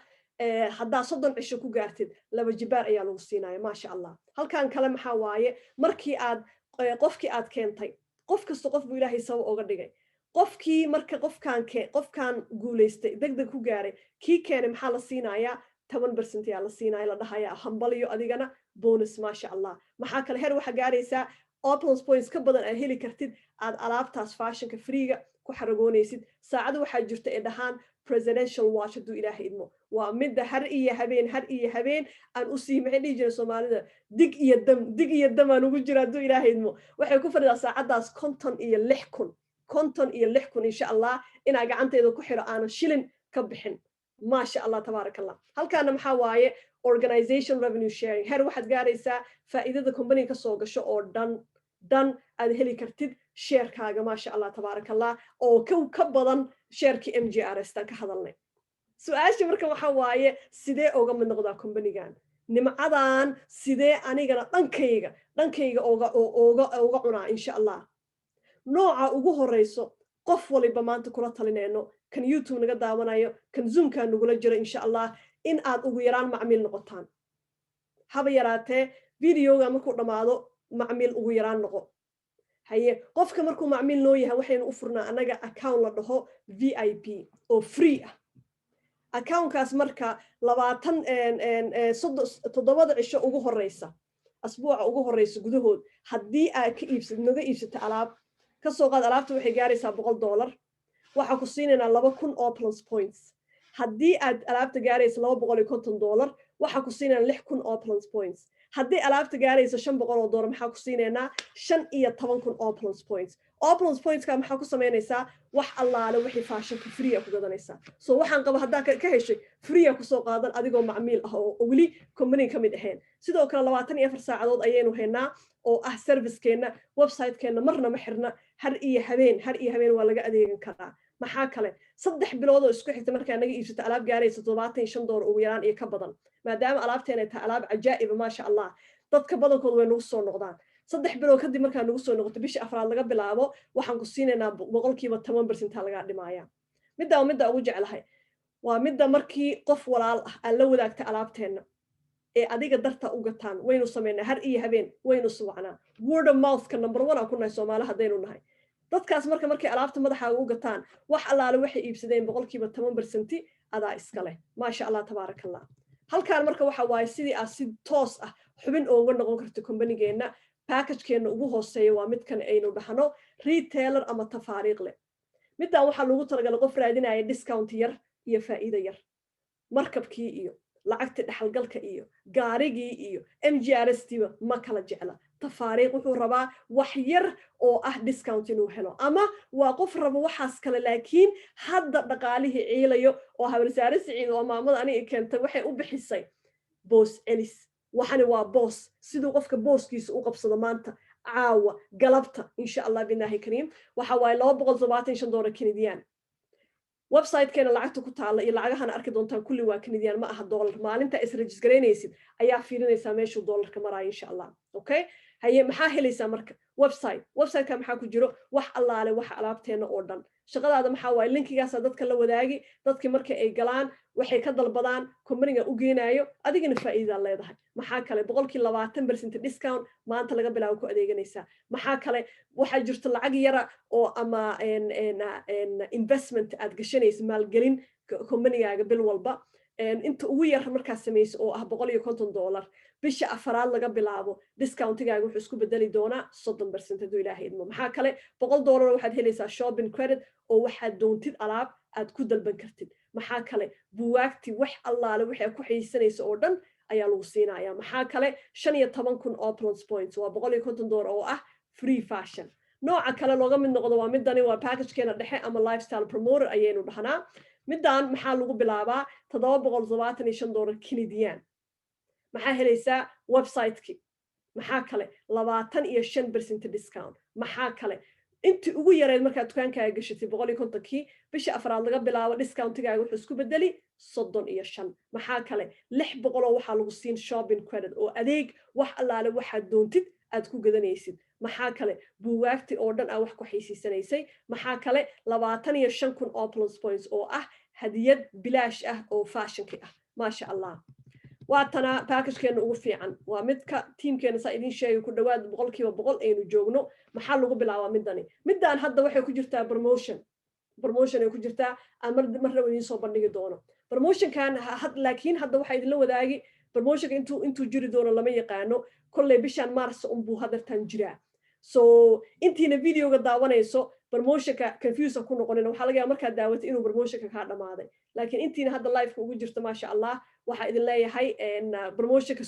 haddaa 30 cisho ku gaartid 2 jibaar ayaa lagu siinaya maasha allah halkan kale maxaa waaye markii aad qofkii aad keentay qof kasta qof buu ilaahay sabab uga dhigay qofkii marka qofkan guuleystay degdeg ku gaaray kii keenay maxaa la siinayaa 10% ayaa la siinayaa la dhahayaa hambaliyo adigana bonus maasha allah maxaa kale heer waxa gaaraysaa opulence points ka badan aad heli kartid aad alaabtaas fashionka freega ku xaragoonaysid saacada waxaa jirta ee dhahaan presidential watch hadduu ilaahay idmo waa midda har iyo habeen aan u sii maxay dhihi jiray soomaalida dig iyo dam aan ugu jira hadduu ilaahay idmo waxay ku fadhidaa saacadaas 56,000 insha allah inaa gacanteeda ku xiro aanan shilin ka bixin maasha allah tabaarakallah halkaana maxaa waaye organization revenue sharing her waxaad gaaraysaa faa'iidada company ka soo gasho oo dhan aad heli kartid sheerkaaga maasha allah tabaarakallah oo ka badan sheerkii MGRS tan ka hadalnay su'aasha marka waxa waaye sidee uga mid noqdaa company-gan nimcadan sidee anigana dhankayga uga cunaa insha allah nooca ugu horeyso qof waliba maanta kula talinayno kan YouTube naga daawanayo kan Zoom-ka nagula jiro insha allah in aad ugu yaraan macmiil noqotaan haba yaraatee videoga markuu dhamaado macmiil ugu yaraan noqo haye qofka markuu macmiil noo yahay waxaynu u furnaa anaga account la dhaho VIP oo free ah accountkaas marka 7 cisho ugu horeysa asbuuca ugu horeysa gudahood haddii aad naga iibsato alaab ka soo qaad alaabta waxay gaaraysaa $100 waxa ku siinaynaa 2,000 opulence points haddii aad alaabta gaaraysa $250 waxa ku siinaynaa 6,000 opulence points haddii alaabta gaaraysa $500 maxaa ku siinaynaa 15,000 opulence points opulence points ka maxaa ku sameynaysaa wax allaale wixii fashionka free ku gadanaysaa so waxaan qaba haddaa ka heshay free ku soo qaadan adigoo macmiil ah oo weli company ka mid ahayn sidoo kale 24 saacadood ayaynu haynaa oo ah servicekeena website-keena marna ma xirna har iyo habeen waa laga adeegan karaa maxaa kale 3 bilood oo isku xigta markaa naga iibsato alaab gaaraysa $75 ugu yaraan iyo ka badan maadaama alaabteena tahay alaab cajaa'ib maasha allah dadka badankood way nagu soo noqdaan 3 bilood kadib markaa nagu soo noqoto bisha afraad laga bilaabo waxaan ku siinaynaa 10% laga dhimaaya midda ugu jeclahay waa midda markii qof walaal ah aan la wadaagta alaabteena ee adiga darta u gataan waynu sameynaa har iyo habeen waynu suwacnaa word of mouth ka number 1 aan ku nahay Soomaali hadaynu nahay dadkaas markay alaabta madaxaaga u gataan wax allaale waxay iibsadeen 10% adaa iska leh maasha allah tabaarakallah halkaan marka waxa waaye sidii aad si toos ah xubin uga noqon karto company-geena package-keena ugu hooseeya waa midkan aynu dhahno retailer ama tafaariiq leh midaan waxaa lagu talagalay qof raadinaya discount yar iyo faa'iido yar markabkii iyo lacagta dhaxalgalka iyo gaarigii iyo MGRS-tiba ma kala jecla tafaariiq wuxuu rabaa wax yar oo ah discount inuu helo ama waa qof rabo waxaas kale laakiin hadda dhaqaalihii ciilayo oo habarsaare siciid oo maamada aniga keentay waxay u bixisay boos elis waxani waa boos siduu qofka booskiisa u qabsado maanta caawa galabta insha allah binahi kariim waxa waaye $275 Canadian website-keena lacagta ku taala iyo lacagahan arki doontaan kulli waa Canadian ma aha dollar maalinta is register-gareynaysid ayaa fiirinaysaa meeshuu dollarka maraayo insha allah okay haye maxaa helaysaa marka website-ka maxaa ku jiro wax allaale waxa alaabteena oo dhan shaqadaada maxaa waaye linkigaas dadka la wadaagi dadkii markay ay galaan waxay ka dalbadaan company-ga u geenaayo adigana faa'iido leedahay maxaa kale 20% discount maanta laga bilaabo ku adeeganaysaa maxaa kale waxa jirto lacag yara oo ama investment aad gashanayso maalgelin company-gaaga bil walba inta ugu yar markaa samayso oo ah $150 bisha afraad laga bilaabo discountigaaga wuxuu isku bedeli doonaa 30% hadduu ilaahay idmo maxaa kale $100 waxaad helaysaa shopping credit oo waxaad doontid alaab aad ku dalban kartid maxaa kale buwaagti wax allaale waxay ku xiisanayso oo dhan ayaa lagu siinayaa maxaa kale 15,000 opulence points waa $150 oo ah free fashion nooca kale looga mid noqdo waa midani waa package-keena dhexe ama lifestyle promoter ayaynu dhahnaa midaan maxaa lagu bilaabaa $775 Canadian maxaa helaysaa website-ki maxaa kale 25% discount maxaa kale intii ugu yareed markaad dukaankaaga gashatay 150 bisha afraad laga bilaabo discountigaaga wuxuu isku bedeli 35 maxaa kale 600 waxaa lagu siin shopping credit oo adeeg wax allaale waxaad doontid aad ku gadanaysid maxaa kale buugaagti oo dhan wax ku xiisiisanaysay maxaa kale 25,000 opulence points oo ah hadiyad bilaash ah oo fashionki ah maasha allah waatana package-keena ugu fiican waa midka teamkeena saa idin sheegay ku dhawaad 100% aynu joogno maxaa lagu bilaabaa midaan hadda waxay ku jirtaa promotion ay ku jirtaa aan marna idin soo bandhigi doono promotion-kan laakiin hadda waxaa idinla wadaagi promotion-ka intuu jiri doono lama yaqaano kolley bishaan mars unbuu hadartan jiraa so intiina videoga daawanayso promotionka confuse ku noqonin waxa laga yaabaa markaad daawatay inuu promotionka ka dhamaaday laakiin intiina hadda live ugu jirto maasha Allah waxa idin leeyahay promotionka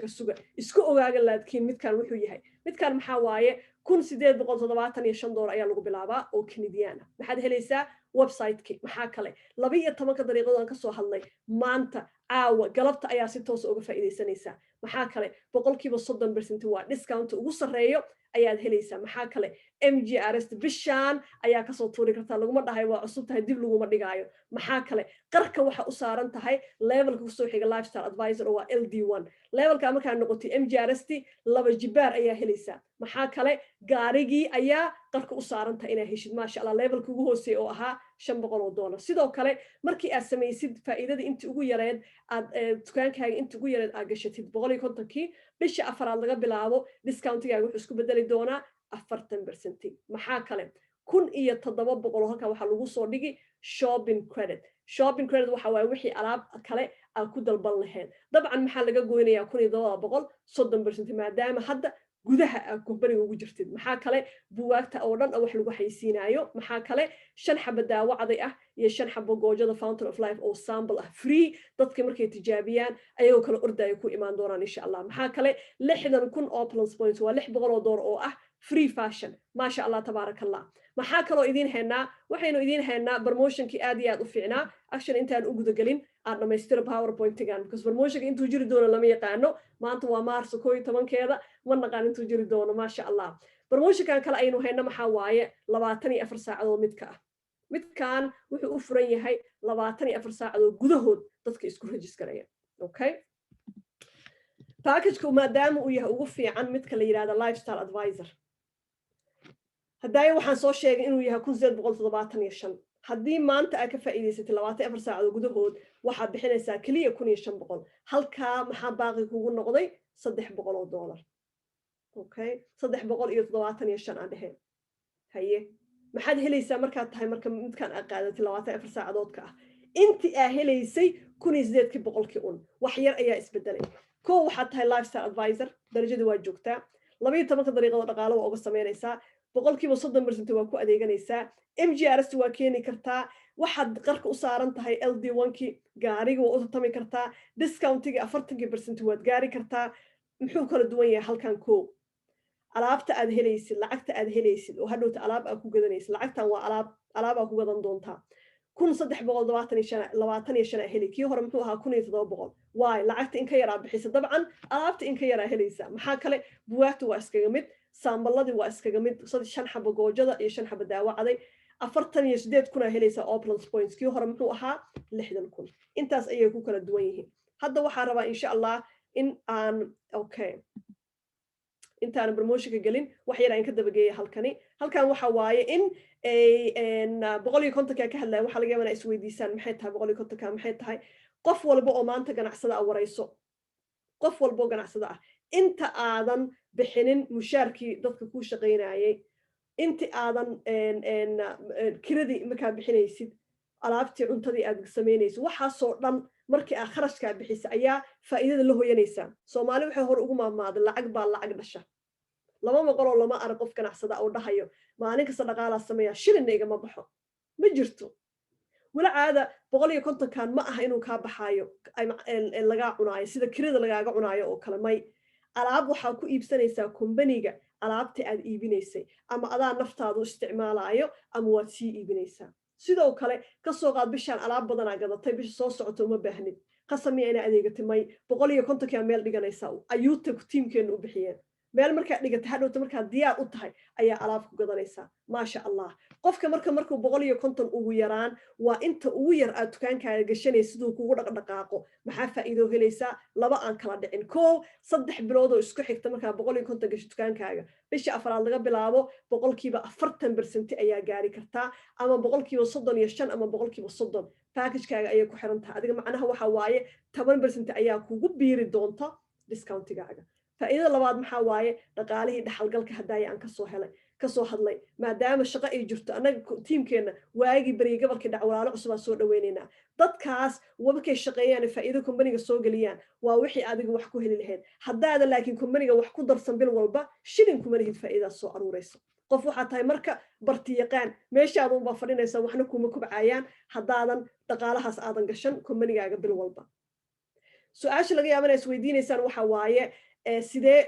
suga isku ogaaga laadkiin midkan wuxuu yahay midkan maxaa waaye $1875 ayaa lagu bilaabaa oo Canadian ah maxaad helaysaa website-ki maxaa kale 12 daqiiqadood aan ka soo hadlay maanta caawa galabta ayaa si toos uga faa'iideysanaysaa maxaa kale 30% waa discount ugu sareeyo ayaad helaysaa maxaa kale MGRS bishaan ayaa ka soo tuuri kartaa laguma dhahay waa cusub tahay dib laguma dhigaayo maxaa kale qarka waxa u saaran tahay levelka ku soo xiga lifestyle advisor oo LD1 levelka markaa noqotay MGRS laba jibaar ayaa helaysaa maxaa kale gaarigii ayaa qarka u saaran tahay inaa heshid maasha Allah levelka ugu hooseeya oo ahaa $500 sidoo kale markii aad samaysid faa'iidada intii ugu yareed aad dukaankaaga intii ugu yareed aad gashatid 150kii bisha afaraad laga bilaabo discountigaaga wuxuu isku bedeli doonaa 40% maxaa kale 1700 halka waxa lagu soo dhigi shopping credit waxa waaye wixii alaab kale aad ku dalban lahayd dabcan maxaa laga goynayaa 1700 30% maadaama hadda gudaha aad kumbaniga ugu jirtid maxaa kale buugaagta oo dhan wax lagu xaysiinayo maxaa kale 5 xabo daawacday ah iyo 5 xabo goojada fountain of life oo sample ah free dadka markay tijaabiyaan ayagoo kala ordaya ku imaan doonaan insha Allah maxaa kale 60,000 oo plus points waa $600 oo ah free fashion maasha Allah tabarakallah maxaa kaloo idin haynaa waxaynu idin haynaa promotionkii aad iyo aad u fiicnaa action intaan u guda galin aan dhamaystiro powerpoint-gan because promotionka intuu jiri doono lama yaqaano maanta waa Maarso 11keeda ma naqaan intuu jiri doono maasha Allah promotionkan kale aynu hayno maxaa waaye 24 saacadood midkaan wuxuu u furan yahay 24 saacadood gudahood dadka isku registeraya okay package-ku maadaama uu yahay ugu fiican midka la yiraahdo lifestyle advisor hadday waxaan soo sheegay inuu yahay 1875 haddii maanta aad ka faa'iideysatay 24 saacadood gudahood waxaad bixinaysaa kaliya 1500 halkaa maxaa baaqi kugu noqday $300 okay 375 aan dhahay haye maxaad helaysaa markaad tahay marka midkaan aad qaadatay 24 saacadoodka ah intii aad helaysay 1800 wax yar ayaa isbedelay koo waxaad tahay lifestyle advisor darajada waa joogtaa 12 daqiiqadood dhaqaale waa uga samaynaysaa 30% waa ku adeeganaysaa MGRS waa keeni kartaa waxaad qarka u saaran tahay LD1ki gaariga waa u tartami kartaa discountiga 40% waad gaari kartaa muxuu kala duwan yahay halkan koo alaabta aad helaysid lacagta aad helaysid oo hadhowta alaab aad ku gadanaysid lacagtan waa alaab aad ku gadan doontaa 1325 heli kii hore muxuu ahaa 1700 waay lacagta in ka yaraa bixisa dabcan alaabta in ka yaraa helaysaa maxaa kale buwaagta waa iskaga mid saamballadii waa iskaga mid 5 xabo goojada iyo 5 xabo daawacday 48,000 helaysaa all plus points kii hore muxuu ahaa 60,000 intaas ayay ku kala duwan yihiin hadda waxaan rabaa insha Allah in aan okay intaan promotionka galin wax yar aan ka dabageeyo halkan waxa waaye in 150 ka hadlay waxa laga yaabaa isweydiisaan maxay tahay 150 maxay tahay qof walba oo maanta ganacsada warayso qof walba oo ganacsada ah inta aadan bixinin mushaarkii dadka ku shaqeynayay inta aadan kiradii markaa bixinaysid alaabtii cuntadii aad sameynaysid waxa soo dhan markii aad kharashka bixisa ayaa faa'iidada la hooyanaysa Soomaali waxay hor ugu maamaaday lacag baa lacag dhasha lama maqal oo lama arag qof ganacsada oo dhahayo maalin kasta dhaqaalaha sameeya shilin igama baxo ma jirto wala caada 150 kan ma aha inuu ka baxayo laga cunaayo sida kirada lagaaga cunaayo oo kale may alaab waxa ku iibsanaysaa kumbaniga alaabta aad iibinaysay ama adaa naftaadu isticmaalayo ama waad sii iibinaysaa sidoo kale ka soo qaad bishaan alaab badan aad gadatay bisha soo socoto uma baahnid qasamiya ina adeegatay may 150 ka meel dhiganaysaa ayuuta teamkeenu u bixiyeen meel markaa dhigata hadhowta markaa diyaar u tahay ayaa alaab ku gadanaysaa maasha Allah qofka markuu 150 ugu yaraan waa inta ugu yar aad dukaankaaga gashanaysid sidoo kugu dhaqdhaqaaqo maxaa faa'iido helaysaa laba aan kala dhicin koo 3 bilood oo isku xigta markaa 150 gasho dukaankaaga bisha afraad laga bilaabo 40% ayaa gaari kartaa ama 35 ama 30 package-kaaga ayay ku xiran tahay adiga macnaha waxa waaye 10% ayaa kugu biiri doonta discountigaaga faa'iidada labaad maxaa waaye dhaqaalihii dhaxalgalka hadaaya aan ka soo helay kasoo hadlay maadaama shaqo ay jirto annaga tiimkeena waagii bariga gobolkii dhac walaalo cusub aan soo dhaweynaynaa dadkaas markay shaqeeyaan faa'iido kumbaniga soo geliyaan waa wixii adiga wax ku heli lahayd haddaada laakiin kumbaniga wax ku darsan bil walba shilin kuma lihid faa'iidaas soo aruurayso qof waxaa tahay marka barti yaqaan meeshaada unbaa fadhinaysa waxna kuma kubcayaan haddaadan dhaqaalahaas aadan gashan kumbanigaaga bil walba su-aasha laga yaabana isweydiinaysaan waxa waaye sidee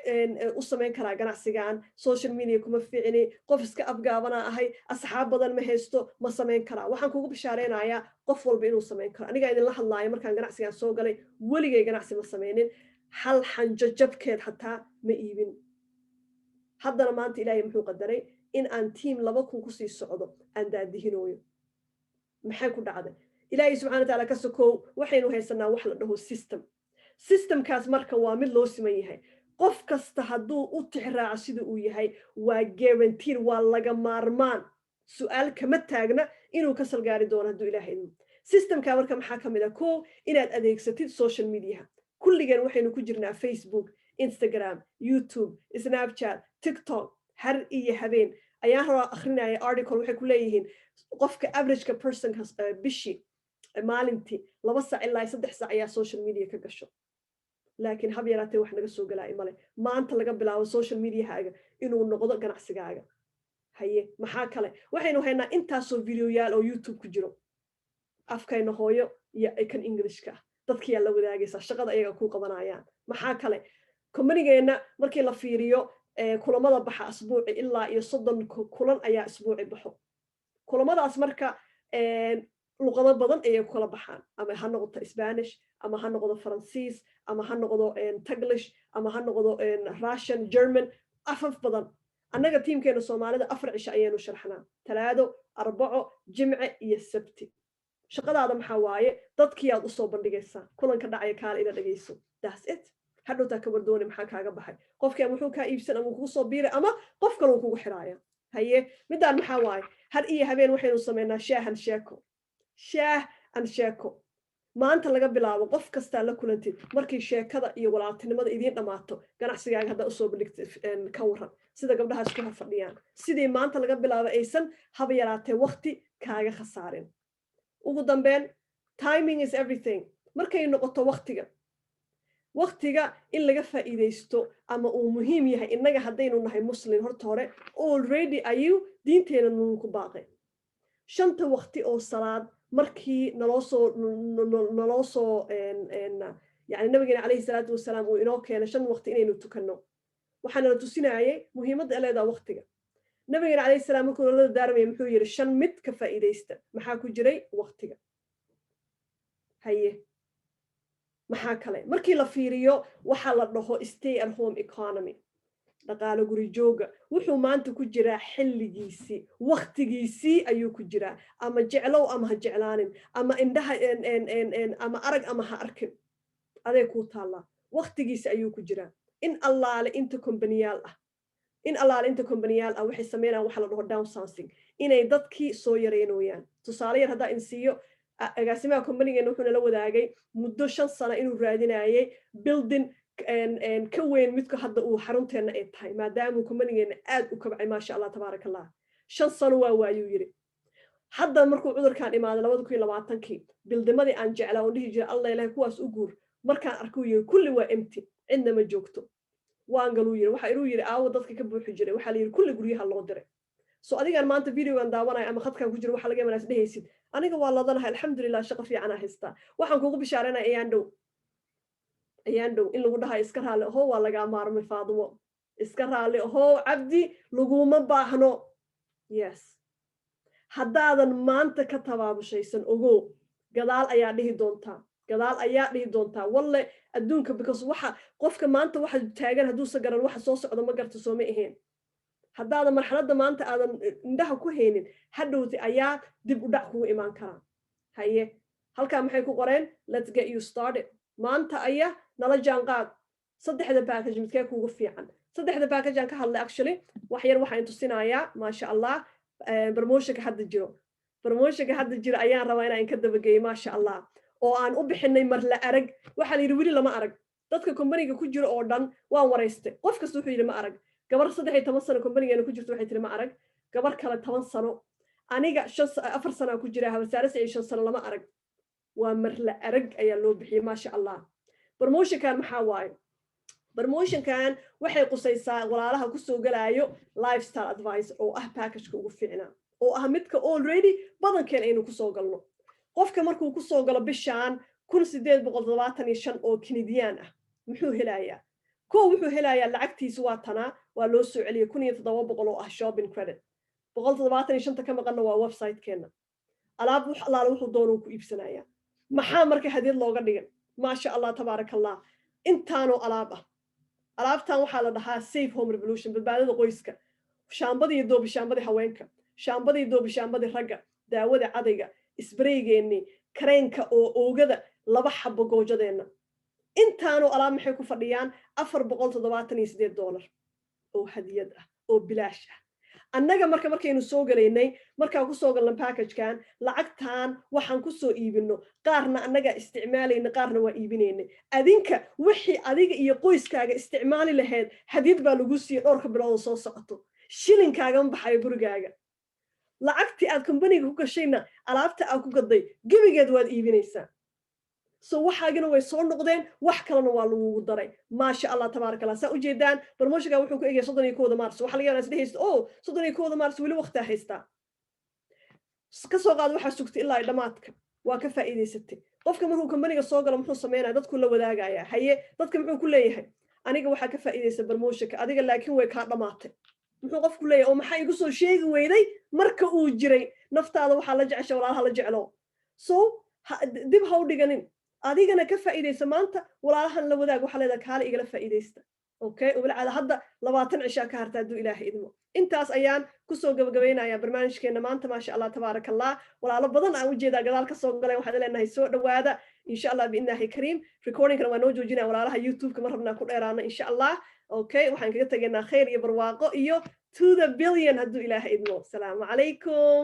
u samayn karaa ganacsigan social media kuma fiicini qof iska afgaabana ahay asxaab badan ma haysto ma samayn karaa waxaan kugu bishaareynaya qof walba inuu samayn karo aniga idinla hadlaayo markaan ganacsigan soo galay weligay ganacsi ma samaynin hal xanjo jabkeed xataa ma iibin haddana maanta ilaahay muxuu qadaray in aan tiim 2,000 kusii socdo aan daadihinooyo maxay ku dhacday ilaahay subxaana watacaala ka sokow waxaynu haysanaa wax la dhaho systemkaas marka waa mid loo siman yahay qof kasta hadduu u tixraaco sida uu yahay waa guaranteed waa laga maarmaan su-aal kama taagna inuu ka salgaari doono hadduu ilaahay idmo systemka marka maxaa ka mid ah kow inaad adeegsatid social mediaha kulligeen waxaynu ku jirnaa Facebook Instagram YouTube Snapchat TikTok har iyo habeen ayaan hore akhrinaya article waxay ku leeyihiin qofka averageka personka bishii maalintii 2 saac ilaa 3 saac ayaa social media ka gasho laakiin hab yaraatee wax naga soo galaa male maanta laga bilaabo social mediahaaga inuu noqdo ganacsigaaga haye maxaa kale waxaynu haynaa intaasoo videoyaal oo YouTube ku jiro afkayna hooyo iyo kan Englishka dadkiyaa la wadaagaysaa shaqada ayaga ku qabanayaan maxaa kale kumbanigeena markii la fiiriyo kulamada baxa asbuuci ilaa iyo 30 kulan ayaa asbuuci baxo kulamadaas marka luqado badan ayay kula baxaan ama ha noqdo Spanish ama ha noqdo Faransiis ama ha noqdo Taglish ama ha noqdo Russian German afaf badan annaga tiimkeena Soomaalida 4 cisho ayaynu sharxnaa talaado arbaco jimce iyo sabti shaqadaada maxaa waaye dadkii aad u soo bandhigaysaa kulanka dhacaya kaal ila dhageyso that's it hadhowta ka wardooni maxaa kaaga baxay qofkii wuxuu ka iibsan ama kugu soo biiray ama qof kale uu kugu xiraaya haye midaan maxaa waaye har iyo habeen waxaynu sameynaa shaah an sheeko maanta laga bilaabo qof kasta la kulantid markii sheekada iyo walaaltinimada idin dhamaato ganacsigaaga hadda u soo bandhigtay ka waran sida gabdhahaas ku fadhiyaan sidii maanta laga bilaabo aysan haba yaraatee waqti kaaga khasaarin ugu dambeyn timing is everything markay noqoto waqtiga in laga faa'iideysto ama uu muhiim yahay innaga haddaynu nahay muslim horta hore already ayuu diinteena nuunku baaqay 5 waqti oo salaad markii naloo soo yani nabigeena calayhi salaatu wasalaam uu inoo keenay 5 waqti inaynu tukanno waxaana la tusinayay muhiimadda ay leedahay waqtiga nabigeena calayhi salaam markuu la daarmay muxuu yiri 5 mid ka faa'iideysta maxaa ku jiray waqtiga haye maxaa kale markii la fiiriyo waxa la dhaho stay at home economy dhaqaale guri jooga wuxuu maanta ku jiraa xilligiisii waqtigiisii ayuu ku jiraa ama jeclow ama ha jeclaanin ama indhaha ama arag ama ha arkin aday ku taala waqtigiisi ayuu ku jiraa in allaale inta kumbaniyaal ah waxay sameynayaan waxa la dhaho downsizing inay dadkii soo yareynayaan tusaale yar haddaa in siiyo agaasimaha kumbanigeena wuxuu nala wadaagay muddo 5 sano inuu raadinayay building ka weyn midka hadda uu xarunteena ay tahay maadaama kumbanigeena aad u kabcay maasha Allah tabaarakallah 5 sano waa waayuu yiri hadda markuu cudurkan imaaday 2020kii bildimadii aan jeclaa oo dhihi jiray Allah ilaahay kuwaas u guur markaan arkuu yiri kulli waa empty cidna ma joogto waan galuu yiri waxa inuu yiri aawo dadka ka buuxi jiray waxa la yiri kulli guryaha loo diray so adigan maanta videogan daawanay ama khadkan ku jiro waxa laga yaabaa dhehaysid aniga waa ladanahay alxamdulillah shaqo fiican ah haystaa waxaan kugu bishaareynaa ayaan dhow in lagu dhahay iska raali ahoo waa laga maarmay Faadimo iska raali ahoo cabdi laguma baahno yes haddaadan maanta ka tabaabushaysan ogow gadaal ayaa dhihi doontaa walle adduunka because waxa qofka maanta waxa taagan hadduu sagaran waxa soo socdo ma garto soo ma ahayn haddaadan marxaladda maanta aadan indhaha ku haynin hadhowti ayaa dib u dhac kugu imaan karaa haye halkaa maxay ku qoreen let's get you started maanta ayaa nala jaanqaad 3 package midkee kugu fiican 3 package aan ka hadlay actually wax yar waxaan tusinayaa maasha Allah promotionka hadda jiro ayaan rabaa inaan ka dabageeyo maasha Allah oo aan u bixinay mar la arag waxa la yiri wili lama arag dadka kumbaniga ku jiro oo dhan waan wareystay qof kasta wuxuu yiri ma arag gabar 13 sano company-geena ku jirto waxay tiri ma arag gabar kale 10 sano aniga 4 sano ku jira wasaarada 5 sano lama arag waa mar la arag ayaa loo bixiyay ma sha Allah promotion-kan maxaa waaye promotion-kan waxay qusaysaa walaalaha ku soo galaayo lifestyle advice oo ah package-ka ugu fiicnaa oo ah midka already badankeen aynu ku soo galno qofka markuu ku soo galo bishaan 1875 oo Canadian ah muxuu helayaa wuxuu helayaa lacagtiisu waa tanaa waa loo soo celiyay 1700 oo ah shopping credit 175 ka maqanna waa website-keena alaab wuxuu doono ku iibsanaya maxaa marka hadiyad looga dhigay ma sha Allah tabarakallah intaano alaabtan waxaa la dhahaa safe home revolution badbaadada qoyska shaambadii shaambadii haweenka shaambadii ragga daawada cadayga isbareygeeni kareenka oo oogada 2 xabo goojadeena intaano alaab maxay ku fadhiyaan $478 oo hadiyad ah oo bilaash ah annaga markaynu soo galaynay markaa ku soo galna package-kan lacagtan waxaan ku soo iibino qaarna annaga isticmaalayna qaarna waa iibinayna adinka wixii adiga iyo qoyskaaga isticmaali lahayd hadiyad baa lagu siiyay dhowrka bilood soo socoto shilinkaaga ma baxayo gurigaaga lacagtii aad company-ga ku gashayna alaabta aad ku gaday gebigeed waad iibinaysaa so waxaagina way soo noqdeen wax kalena waa lagu daray ma sha Allah tabarakallah saa u jeedaan promotion-ka wuxuu ku eegay 31 Maarso waxa laga yaabaa isdhehaysto 31 Maarso wali waqti haystaa ka soo qaad waxa sugtay ilaa dhamaadka waa ka faa'iideysatay qofka markuu company-ga soo galo muxuu sameeyaa dadku la wadaagaya haye dadka muxuu ku leeyahay aniga waxa ka faa'iideysay promotion-ka adiga laakiin way ka dhamaatay muxuu qofku leeyahay oo maxay igu soo sheegi weyday marka uu jiray naftaada waxa la jeceshay walaalaha la jecelo so dib ha u dhiganin adigana ka faa'iideysa maanta walaalahan la wadaag waxa leedahay kaale igala faa'iideysta okay walaal hadda 20 cisha ka hartaa duu ilaahay idmo intaas ayaan ku soo gabagabaynayaa barnaamijkeena maanta ma sha Allah tabarakallah walaalo badan aan u jeedaa gadaal ka soo galay waxaan leenahay soo dhawaada insha Allah biinaahi kariim recording-kana waa noo joojinaa walaalaha YouTube-ka ma rabnaa ku dheeraana insha Allah okay waxaan kaga tageynaa khayr iyo barwaaqo iyo to the billion hadduu ilaahay idmo salaamu calaykum